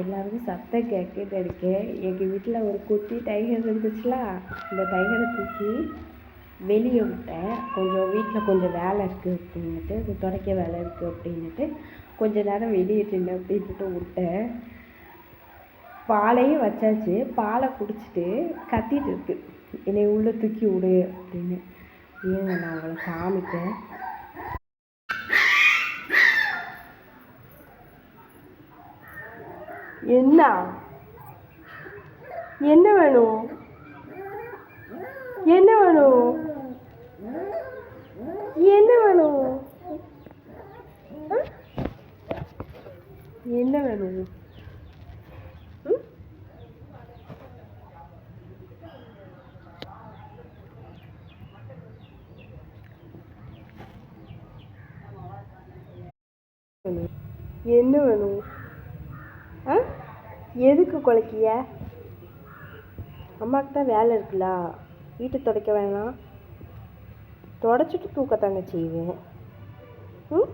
எல்லாருக்கும் சத்தம் கேட்குன்னு நினைக்கிறேன். எங்கள் வீட்டில் ஒரு குட்டி டைகர் இருந்துச்சுல, இந்த டைகரை தூக்கி வெளியே விட்டேன். வீட்டில் கொஞ்சம் வேலை இருக்குது அப்படின்னுட்டு, துடைக்க வேலை இருக்குது அப்படின்னுட்டு கொஞ்ச நேரம் வெளியே நின்று அப்படின்ட்டு விட்டேன். பாலையும் வச்சாச்சு. பாலை குடிச்சிட்டு கத்திட்டு இருக்கு, என்னை உள்ளே தூக்கி விடு அப்படின்னு. ஏங்க நான் உங்களை காமிப்பேன். என்ன என்ன வேணும்? என்ன வேணும்? என்ன வேணும்? என்ன வேணும்? என்ன வேணும்? ஆ, எதுக்கு குலைக்கிய? அம்மாவுக்கு தான் வேலை இருக்குல்ல, வீட்டை துடைக்க வேணாம், துடைச்சிட்டு தூக்கத்தாங்க செய்வேன். ம்